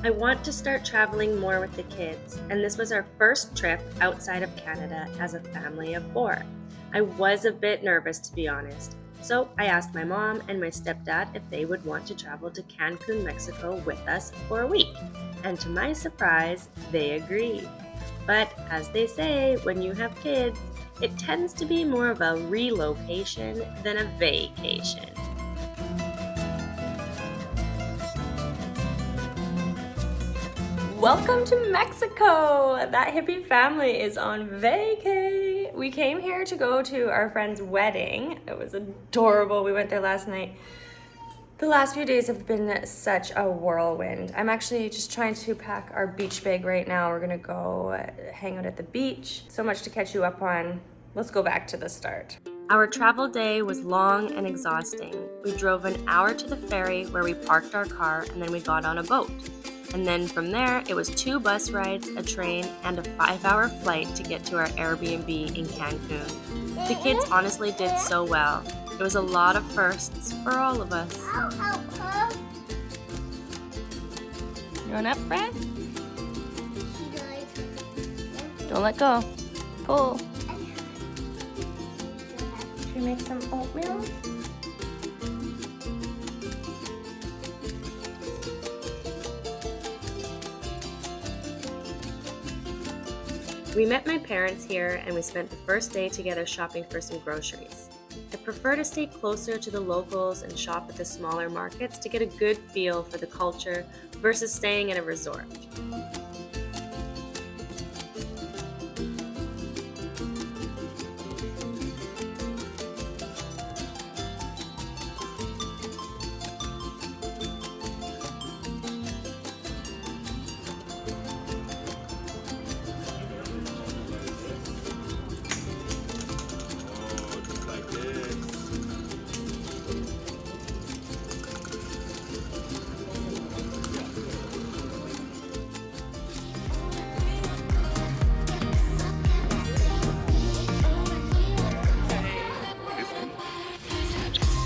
I want to start traveling more with the kids, and this was our first trip outside of Canada as a family of 4. I was a bit nervous, to be honest, so I asked my mom and my stepdad if they would want to travel to Cancun, Mexico with us for a week, and to my surprise, they agreed. But as they say, when you have kids, it tends to be more of a relocation than a vacation. Welcome to Mexico! That hippie family is on vacay. We came here to go to our friend's wedding. It was adorable. We went there last night. The last few days have been such a whirlwind. I'm actually just trying to pack our beach bag right now. We're gonna go hang out at the beach. So much to catch you up on. Let's go back to the start. Our travel day was long and exhausting. We drove an hour to the ferry where we parked our car and then we got on a boat. And then from there, it was 2 bus rides, a train, and a 5-hour flight to get to our Airbnb in Cancun. The kids honestly did so well. It was a lot of firsts for all of us. You going up, Brad? Don't let go. Pull. Should we make some oatmeal? We met my parents here and we spent the first day together shopping for some groceries. I prefer to stay closer to the locals and shop at the smaller markets to get a good feel for the culture versus staying at a resort.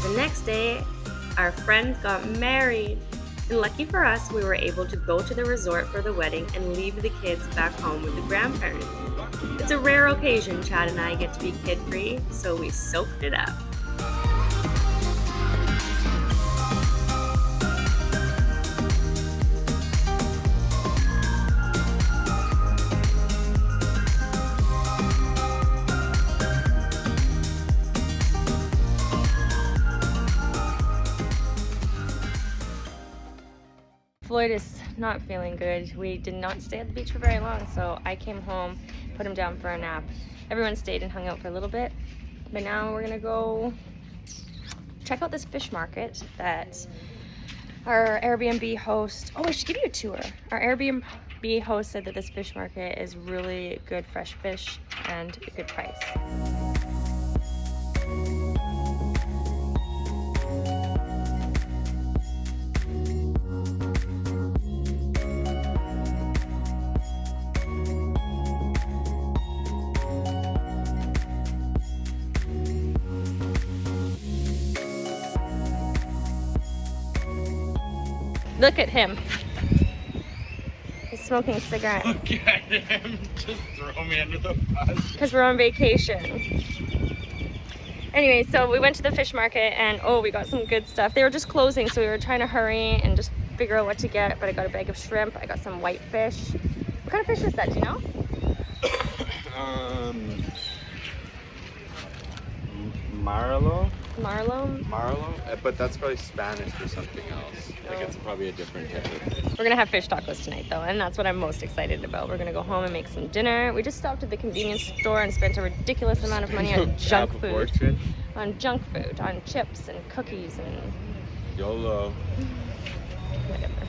The next day, our friends got married. And lucky for us, we were able to go to the resort for the wedding and leave the kids back home with the grandparents. It's a rare occasion Chad and I get to be kid-free, so we soaked it up. Floyd is not feeling good. We did not stay at the beach for very long, so I came home, put him down for a nap. Everyone stayed and hung out for a little bit, but now we're gonna go check out this fish market that our Airbnb host, I should give you a tour. Our Airbnb host said that this fish market is really good fresh fish and a good price. Look at him. He's smoking a cigarette. Look at him. Just throw me under the bus. Because we're on vacation. Anyway, so we went to the fish market and we got some good stuff. They were just closing, so we were trying to hurry and just figure out what to get. But I got a bag of shrimp. I got some white fish. What kind of fish is that? Do you know? Marlo, but that's probably Spanish for something else. Like it's probably a different type of fish. We're gonna have fish tacos tonight though, and that's what I'm most excited about. We're gonna go home and make some dinner. We just stopped at the convenience store and spent a ridiculous amount of money on junk food. On junk food, on chips and cookies and... YOLO. Whatever.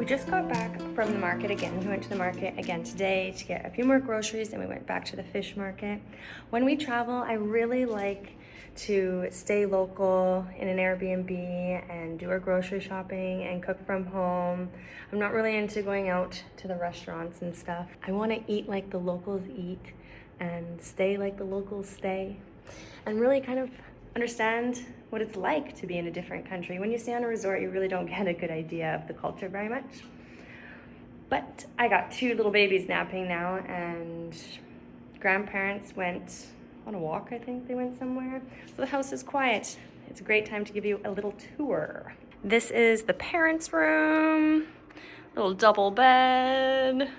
just got back from the market again. We went to the market again today to get a few more groceries, and we went back to the fish market. When we travel, I really like to stay local in an Airbnb and do our grocery shopping and cook from home. I'm not really into going out to the restaurants and stuff. I want to eat like the locals eat and stay like the locals stay, and really kind of understand what it's like to be in a different country. When you stay on a resort, you really don't get a good idea of the culture very much. But I got 2 little babies napping now, and grandparents went on a walk, I think they went somewhere. So the house is quiet. It's a great time to give you a little tour. This is the parents' room, little double bed.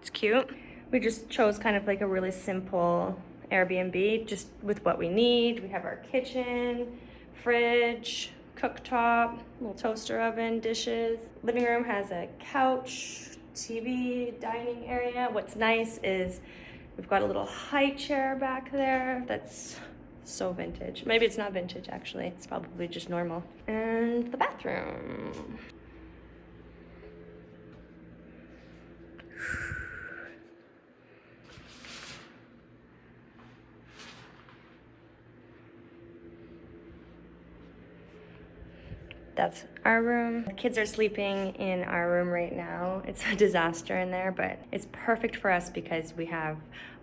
It's cute. We just chose kind of like a really simple Airbnb, just with what we need. We have our kitchen, fridge, cooktop, little toaster oven, dishes. Living room has a couch, TV, dining area. What's nice is we've got a little high chair back there that's so vintage. Maybe it's not vintage actually, it's probably just normal. And the bathroom. That's our room. The kids are sleeping in our room right now. It's a disaster in there, but it's perfect for us because we have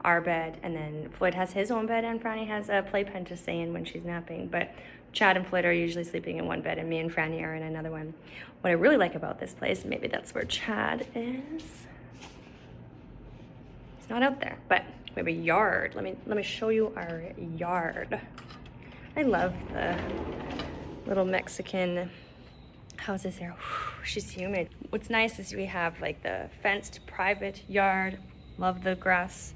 our bed, and then Floyd has his own bed, and Franny has a playpen to stay in when she's napping. But Chad and Floyd are usually sleeping in one bed, and me and Franny are in another one. What I really like about this place, maybe that's where Chad is. He's not out there, but we have a yard. Let me show you our yard. I love the little Mexican houses here. Whew, she's humid. What's nice is we have like the fenced private yard. Love the grass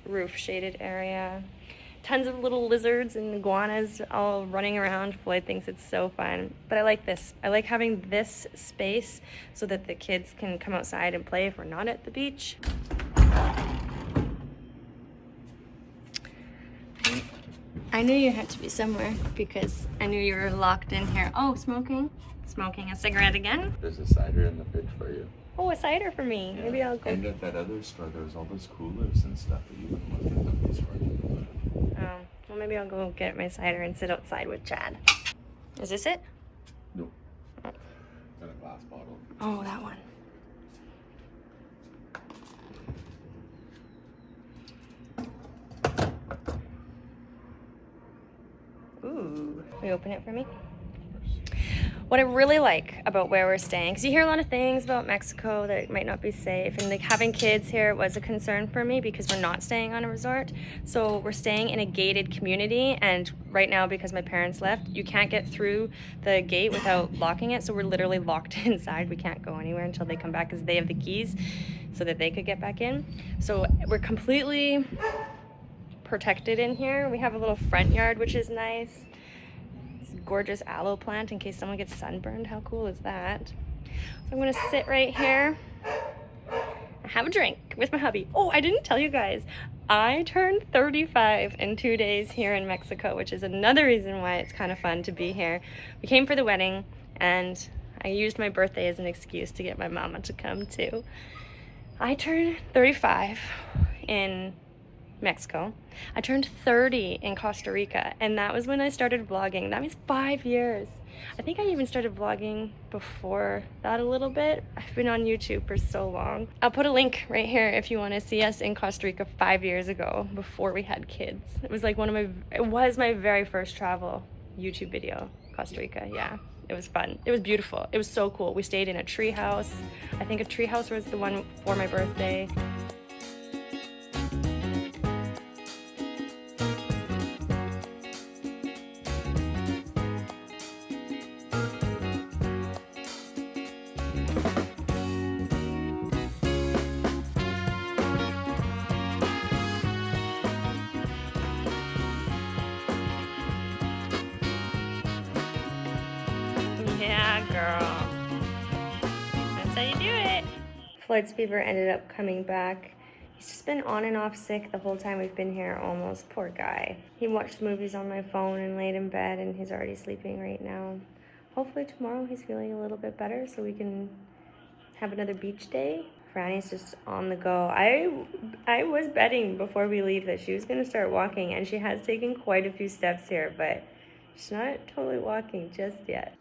roof shaded area. Tons of little lizards and iguanas all running around. Floyd thinks it's so fun. But I like this. I like having this space so that the kids can come outside and play if we're not at the beach. I knew you had to be somewhere because I knew you were locked in here. Oh, smoking? Smoking a cigarette again? There's a cider in the fridge for you. Oh, a cider for me. Yeah. Maybe I'll go. And at that other store, there's all those coolers and stuff that you wouldn't want to get these for. Oh, well, maybe I'll go get my cider and sit outside with Chad. Is this it? No. It's in a glass bottle. Oh, that one. Ooh, will you open it for me? What I really like about where we're staying, because you hear a lot of things about Mexico that might not be safe, and like having kids here was a concern for me because we're not staying on a resort. So we're staying in a gated community, and right now because my parents left, you can't get through the gate without locking it. So we're literally locked inside. We can't go anywhere until they come back because they have the keys so that they could get back in. So we're completely protected in here. We have a little front yard, which is nice. Gorgeous aloe plant in case someone gets sunburned. How cool is that? So I'm gonna sit right here and have a drink with my hubby. Oh, I didn't tell you guys, I turned 35 in 2 days here in Mexico, which is another reason why it's kind of fun to be here. We came for the wedding, and I used my birthday as an excuse to get my mama to come too. I turned 35 in Mexico. I turned 30 in Costa Rica, and that was when I started vlogging. That means 5 years. I think I even started vlogging before that a little bit. I've been on YouTube for so long. I'll put a link right here if you want to see us in Costa Rica 5 years ago, before we had kids. It was like it was my very first travel YouTube video, Costa Rica. Yeah, it was fun. It was beautiful. It was so cool. We stayed in a tree house. I think a tree house was the one for my birthday. Yeah, girl. That's how you do it. Floyd's fever ended up coming back. He's just been on and off sick the whole time we've been here almost. Poor guy. He watched movies on my phone and laid in bed, and he's already sleeping right now. Hopefully tomorrow he's feeling a little bit better so we can have another beach day. Franny's just on the go. I was betting before we leave that she was gonna start walking, and she has taken quite a few steps here, but she's not totally walking just yet.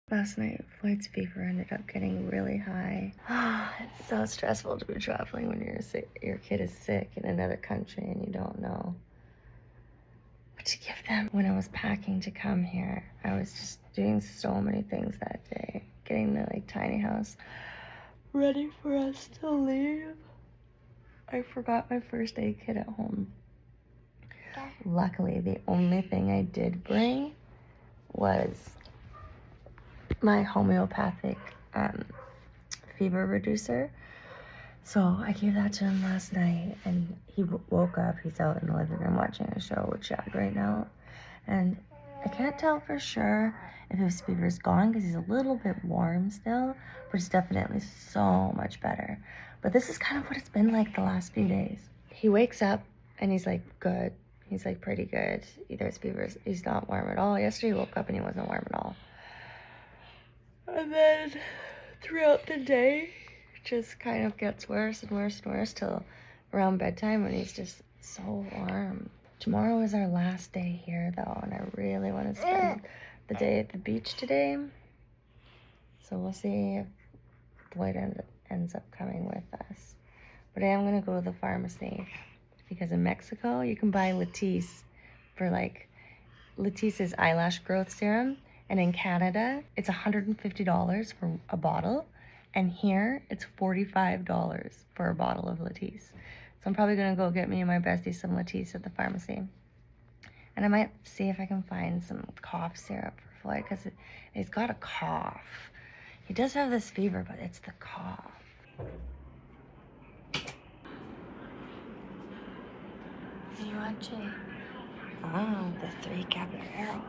Last night, Floyd's fever ended up getting really high. It's so stressful to be traveling when your kid is sick in another country and you don't know what to give them. When I was packing to come here, I was just doing so many things that day. Getting the tiny house ready for us to leave. I forgot my first aid kit at home. Luckily, the only thing I did bring was my homeopathic fever reducer. So I gave that to him last night, and he woke up. He's out in the living room watching a show with Chad right now, and I can't tell for sure if his fever is gone because he's a little bit warm still, but it's definitely so much better. But this is kind of what it's been like the last few days. He wakes up and he's like good. He's like pretty good. Either his fever he's not warm at all. Yesterday he woke up and he wasn't warm at all. And then throughout the day, it just kind of gets worse and worse and worse till around bedtime when he's just so warm. Tomorrow is our last day here though, and I really want to spend the day at the beach today. So we'll see if Floyd ends up coming with us. But I am going to go to the pharmacy because in Mexico, you can buy Latisse for Latisse's eyelash growth serum. And in Canada, it's $150 for a bottle. And here, it's $45 for a bottle of Latisse. So I'm probably gonna go get me and my bestie some Latisse at the pharmacy. And I might see if I can find some cough syrup for Floyd, because he's got a cough. He does have this fever, but it's the cough. What are you watching? Oh, the 3 caballeros.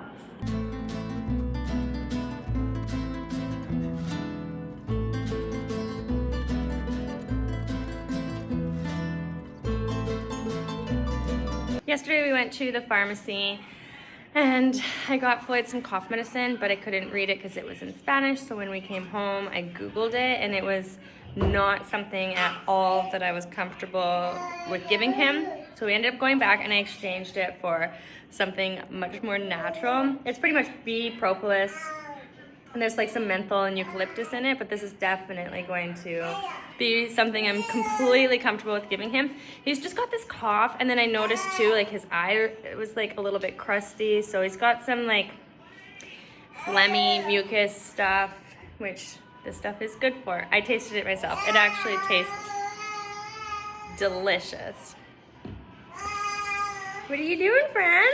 Yesterday we went to the pharmacy and I got Floyd some cough medicine, but I couldn't read it because it was in Spanish. So when we came home, I Googled it and it was not something at all that I was comfortable with giving him. So we ended up going back and I exchanged it for something much more natural. It's pretty much bee propolis, and there's some menthol and eucalyptus in it, but this is definitely going to be something I'm completely comfortable with giving him. He's just got this cough, and then I noticed too, his eye, it was a little bit crusty, so he's got some phlegmy mucus stuff, which this stuff is good for. I tasted it myself. It actually tastes delicious. What are you doing, Fran?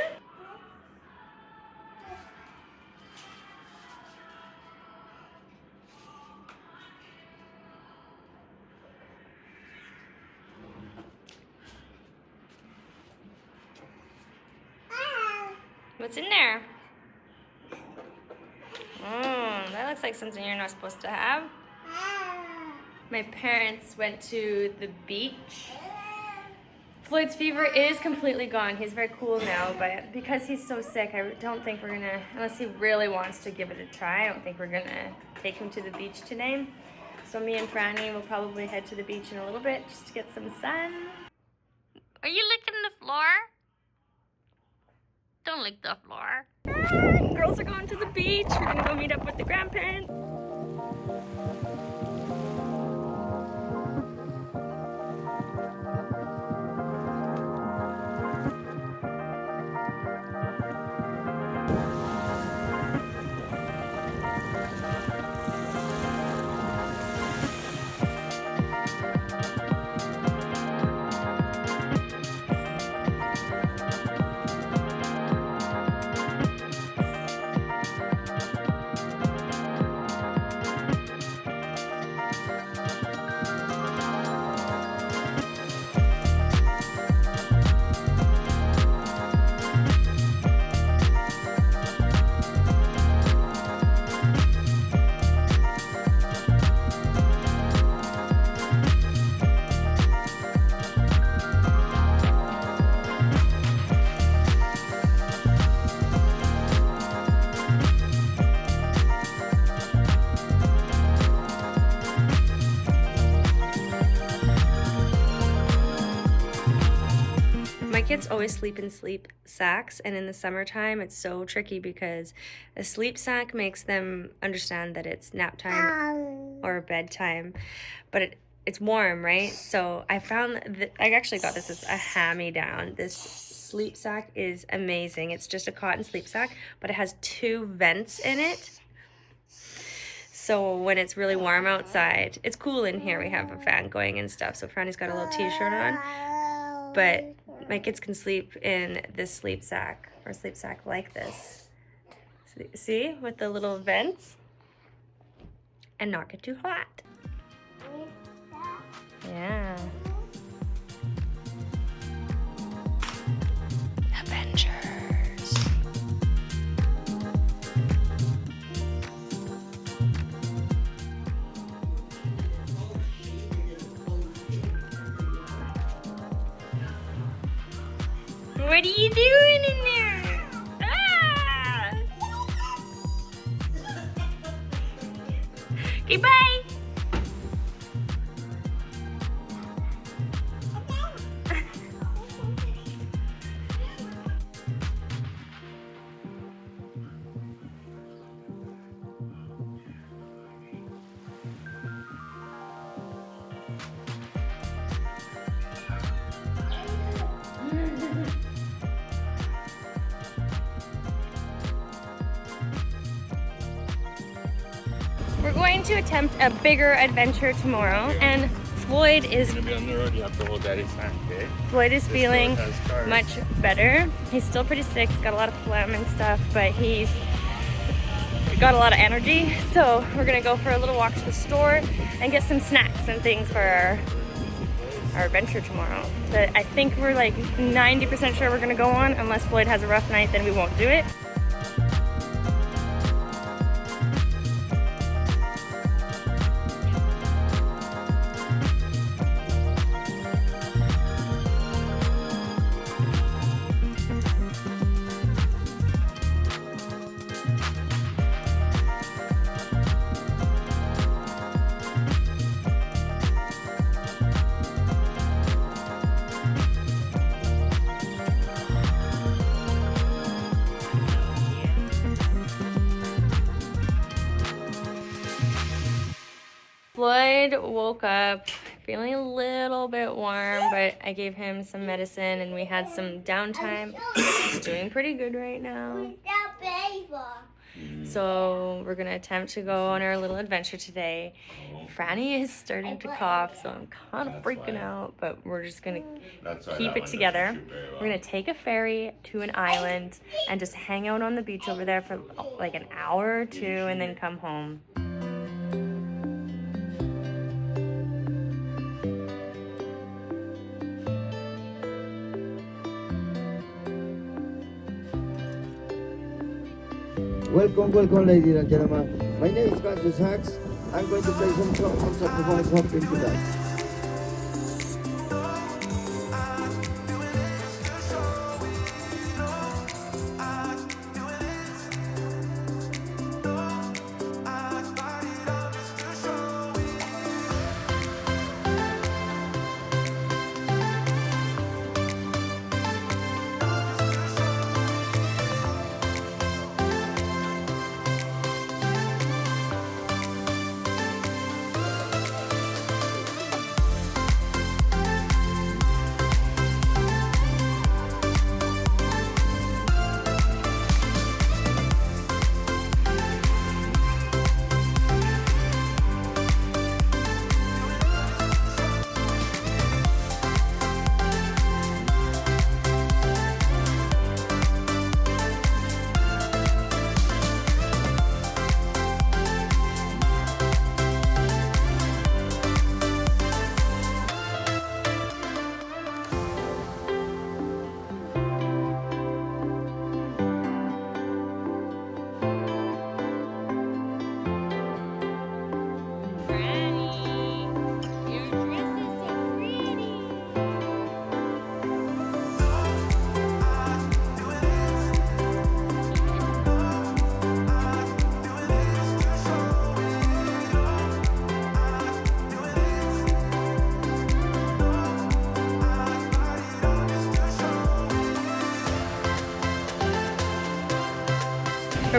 What's in there? That looks like something you're not supposed to have. My parents went to the beach. Floyd's fever is completely gone. He's very cool now, but because he's so sick, I don't think we're gonna, unless he really wants to give it a try, I don't think we're gonna take him to the beach today. So me and Franny will probably head to the beach in a little bit just to get some sun. Are you licking the floor? Don't lick the floor. Girls are going to the beach. We're gonna go meet up with the grandparents. kids always sleep in sleep sacks, and in the summertime it's so tricky because a sleep sack makes them understand that it's nap time or bedtime, but it's warm, right? So I found that I actually got this as a hand-me-down. This sleep sack is amazing. It's just a cotton sleep sack, but it has 2 vents in it. So when it's really warm outside, it's cool in here. We have a fan going and stuff. So Franny's got a little t-shirt on, but my kids can sleep in this sleep sack or sleep sack like this. See, with the little vents and not get too hot. Yeah. Avengers. What are you doing in there? Ah! Okay, bye. We're going to attempt a bigger adventure tomorrow, and Floyd is Gonna be on the road. You have to hold Daddy's hand, okay? Floyd is feeling road has cars. much better. He's still pretty sick. He's got a lot of phlegm and stuff, but he's got a lot of energy. So we're gonna go for a little walk to the store and get some snacks and things for our adventure tomorrow. But I think we're like 90% sure we're gonna go on. Unless Floyd has a rough night, then we won't do it. Floyd woke up feeling a little bit warm, but I gave him some medicine and we had some downtime. He's doing pretty good right now. So we're gonna attempt to go on our little adventure today. Franny is starting to cough, so I'm kind of freaking out, but we're just gonna keep it together. We're gonna take a ferry to an island and just hang out on the beach over there for like an hour or two and then come home. Welcome, welcome, ladies and gentlemen. My name is Cassius Hacks. I'm going to play some songs that provide hope into that.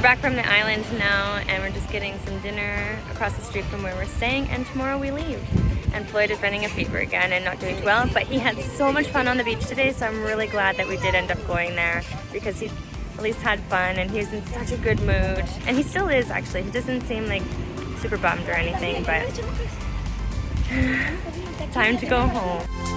back from the island now, and we're just getting some dinner across the street from where we're staying, and tomorrow we leave. And Floyd is running a fever again and not doing well, but he had so much fun on the beach today, so I'm really glad that we did end up going there because he at least had fun and he was in such a good mood. And he still is, actually. He doesn't seem like super bummed or anything, but time to go home.